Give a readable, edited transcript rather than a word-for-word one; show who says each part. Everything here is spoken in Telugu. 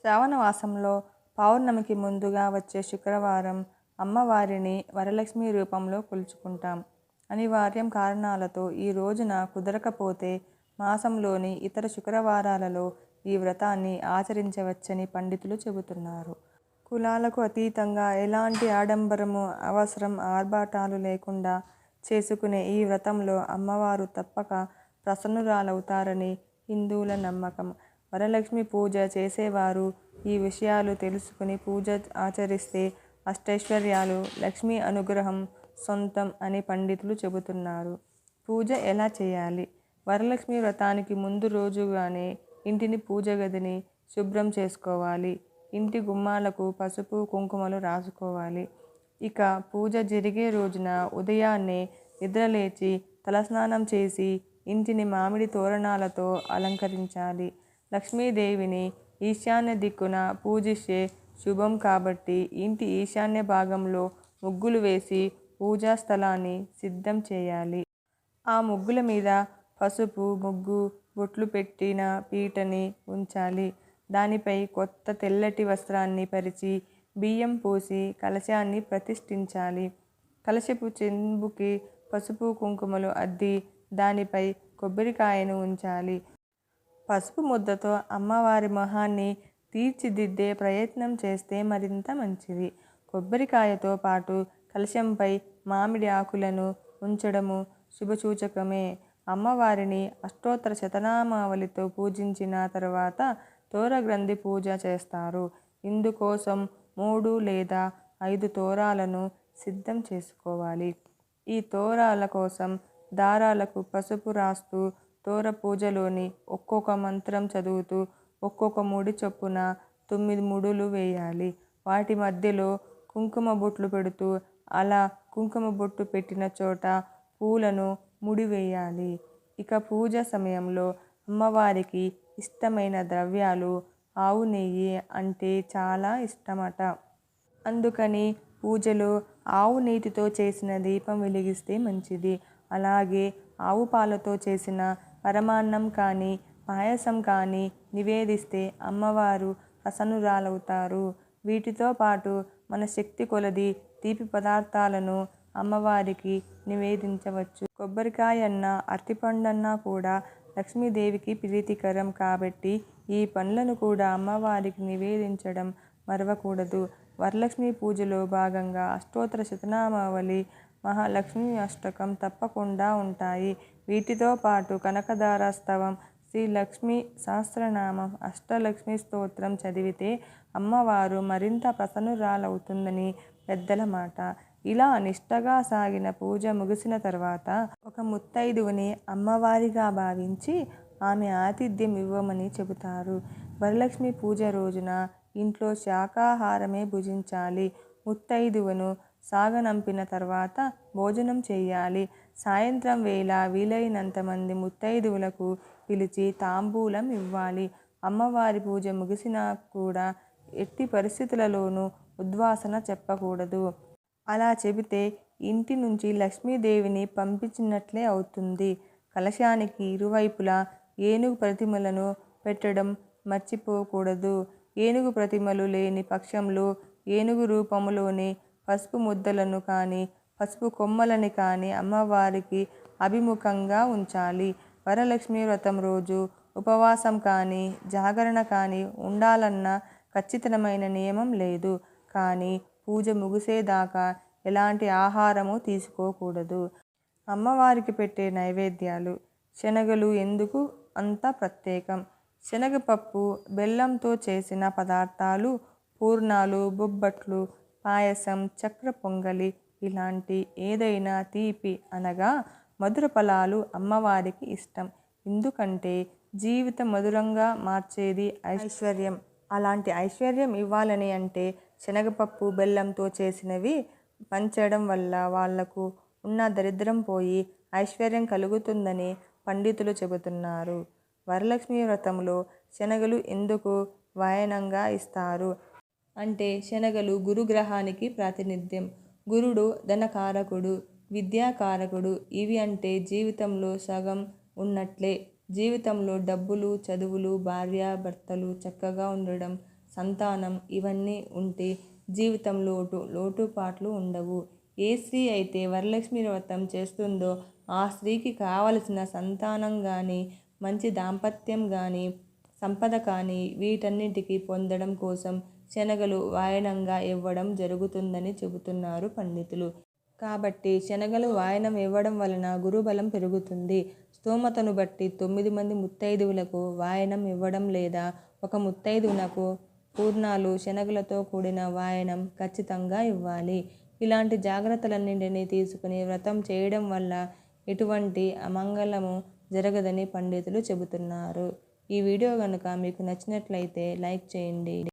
Speaker 1: శ్రావణమాసంలో పౌర్ణమికి ముందుగా వచ్చే శుక్రవారం అమ్మవారిని వరలక్ష్మి రూపంలో కొలుచుకుంటాం. అనివార్యం కారణాలతో ఈ రోజున కుదరకపోతే మాసంలోని ఇతర శుక్రవారాలలో ఈ వ్రతాన్ని ఆచరించవచ్చని పండితులు చెబుతున్నారు. కులాలకు అతీతంగా ఎలాంటి ఆడంబరము, అవసరం, ఆర్భాటాలు లేకుండా చేసుకునే ఈ వ్రతంలో అమ్మవారు తప్పక ప్రసన్నురాలవుతారని హిందువుల నమ్మకం. వరలక్ష్మి పూజ చేసేవారు ఈ విషయాలు తెలుసుకుని పూజ ఆచరిస్తే అష్టైశ్వర్యాలు, లక్ష్మీ అనుగ్రహం సొంతం అని పండితులు చెబుతున్నారు. పూజ ఎలా చేయాలి? వరలక్ష్మి వ్రతానికి ముందు రోజుగానే ఇంటిని, పూజ గదిని శుభ్రం చేసుకోవాలి. ఇంటి గుమ్మాలకు పసుపు, కుంకుమలు రాసుకోవాలి. ఇక పూజ జరిగే రోజున ఉదయాన్నే నిద్రలేచి తలస్నానం చేసి ఇంటిని మామిడి తోరణాలతో అలంకరించాలి. లక్ష్మీదేవిని ఈశాన్య దిక్కున పూజిస్తే శుభం కాబట్టి ఇంటి ఈశాన్య భాగంలో ముగ్గులు వేసి పూజా స్థలాన్ని సిద్ధం చేయాలి. ఆ ముగ్గుల మీద పసుపు ముగ్గు, బొట్లు పెట్టిన పీటని ఉంచాలి. దానిపై కొత్త తెల్లటి వస్త్రాన్ని పరిచి బియ్యం పోసి కలశాన్ని ప్రతిష్ఠించాలి. కలశపు చెంబుకి పసుపు కుంకుమలు అద్ది దానిపై కొబ్బరికాయను ఉంచాలి. పసుపు ముద్దతో అమ్మవారి మొహాన్ని తీర్చిదిద్దే ప్రయత్నం చేస్తే మరింత మంచిది. కొబ్బరికాయతో పాటు కలశంపై మామిడి ఆకులను ఉంచడము శుభసూచకమే. అమ్మవారిని అష్టోత్తర శతనామావళితో పూజించిన తర్వాత తోరగ్రంథి పూజ చేస్తారు. ఇందుకోసం 3 లేదా 5 తోరాలను సిద్ధం చేసుకోవాలి. ఈ తోరాల కోసం దారాలకు పసుపు రాస్తూ తోర పూజలోని ఒక్కొక్క మంత్రం చదువుతూ ఒక్కొక్క ముడి చొప్పున 9 ముడులు వేయాలి. వాటి మధ్యలో కుంకుమ బొట్లు పెడుతూ అలా కుంకుమ బొట్టు పెట్టిన చోట పూలను ముడివేయాలి. ఇక పూజ సమయంలో అమ్మవారికి ఇష్టమైన ద్రవ్యాలు ఆవు నెయ్యి అంటే చాలా ఇష్టమట. అందుకని పూజలో ఆవు నేతితో చేసిన దీపం వెలిగిస్తే మంచిది. అలాగే ఆవు పాలతో చేసిన పరమాన్నం కానీ, పాయసం కానీ నివేదిస్తే అమ్మవారు ప్రసన్నురాలవుతారు. వీటితో పాటు మన శక్తి కొలది తీపి పదార్థాలను అమ్మవారికి నివేదించవచ్చు. కొబ్బరికాయన్నా, అరటిపండన్నా కూడా లక్ష్మీదేవికి ప్రీతికరం కాబట్టి ఈ పండ్లను కూడా అమ్మవారికి నివేదించడం మరవకూడదు. వరలక్ష్మి పూజలో భాగంగా అష్టోత్తర శతనామావళి, మహాలక్ష్మి అష్టకం తప్పకుండా ఉంటాయి. వీటితో పాటు కనకధార స్తవం, శ్రీ లక్ష్మీ సహస్రనామం, అష్టలక్ష్మి స్తోత్రం చదివితే అమ్మవారు మరింత ప్రసన్నురాలవుతుందని పెద్దల మాట. ఇలా నిష్టగా సాగిన పూజ ముగిసిన తర్వాత ఒక ముత్తైదువుని అమ్మవారిగా భావించి ఆమె ఆతిథ్యం ఇవ్వమని చెబుతారు. వరలక్ష్మి పూజ రోజున ఇంట్లో శాకాహారమే భుజించాలి. ముత్తైదువును సాగనంపిన తర్వాత భోజనం చేయాలి. సాయంత్రం వేళ వీలైనంత మంది ముత్తైదువులకు పిలిచి తాంబూలం ఇవ్వాలి. అమ్మవారి పూజ ముగిసినా కూడా ఎట్టి పరిస్థితులలోనూ ఉద్వాసన చెప్పకూడదు. అలా చెబితే ఇంటి నుంచి లక్ష్మీదేవిని పంపించినట్లే అవుతుంది. కలశానికి ఇరువైపులా ఏనుగు ప్రతిమలను పెట్టడం మర్చిపోకూడదు. ఏనుగు ప్రతిమలు లేని పక్షంలో ఏనుగు రూపంలోని పసుపు ముద్దలను కానీ, పసుపు కొమ్మలని కానీ అమ్మవారికి అభిముఖంగా ఉంచాలి. వరలక్ష్మి వ్రతం రోజు ఉపవాసం కానీ, జాగరణ కానీ ఉండాలన్న ఖచ్చితమైన నియమం లేదు. కానీ పూజ ముగిసేదాకా ఎలాంటి ఆహారము తీసుకోకూడదు. అమ్మవారికి పెట్టే నైవేద్యాలు. శనగలు ఎందుకు అంత ప్రత్యేకం? శనగపప్పు, బెల్లంతో చేసిన పదార్థాలు, పూర్ణాలు, బొబ్బట్లు, పాయసం, చక్ర పొంగలి ఇలాంటి ఏదైనా తీపి అనగా మధుర ఫలాలు అమ్మవారికి ఇష్టం. ఎందుకంటే జీవితం మధురంగా మార్చేది ఐశ్వర్యం. అలాంటి ఐశ్వర్యం ఇవ్వాలని అంటే శనగపప్పు, బెల్లంతో చేసినవి పంచడం వల్ల వాళ్లకు ఉన్న దరిద్రం పోయి ఐశ్వర్యం కలుగుతుందని పండితులు చెబుతున్నారు. వరలక్ష్మి వ్రతంలో శనగలు ఎందుకు వాయనంగా ఇస్తారు అంటే శనగలు గురుగ్రహానికి ప్రాతినిధ్యం. గురుడు ధనకారకుడు, విద్యాకారకుడు. ఇవి అంటే జీవితంలో సగం ఉన్నట్లే. జీవితంలో డబ్బులు, చదువులు, భార్య భర్తలు చక్కగా ఉండడం, సంతానం ఇవన్నీ ఉంటే జీవితం లోటుపాట్లు ఉండవు. ఏ స్త్రీ అయితే వరలక్ష్మి వ్రతం చేస్తుందో ఆ స్త్రీకి కావలసిన సంతానం కానీ, మంచి దాంపత్యం కానీ, సంపద కానీ వీటన్నిటికీ పొందడం కోసం శనగలు వాయనంగా ఇవ్వడం జరుగుతుందని చెబుతున్నారు పండితులు. కాబట్టి శనగలు వాయనం ఇవ్వడం వలన గురుబలం పెరుగుతుంది. స్తోమతను బట్టి 9 మంది ముత్తైదువులకు వాయనం ఇవ్వడం లేదా ఒక ముత్తైదువునకు పూర్ణాలు శనగలతో కూడిన వాయనం ఖచ్చితంగా ఇవ్వాలి. ఇలాంటి జాగ్రత్తలన్నింటినీ తీసుకుని వ్రతం చేయడం వల్ల ఎటువంటి అమంగళము జరగదని పండితులు చెబుతున్నారు. ఈ వీడియో కనుక మీకు నచ్చినట్లయితే లైక్ చేయండి.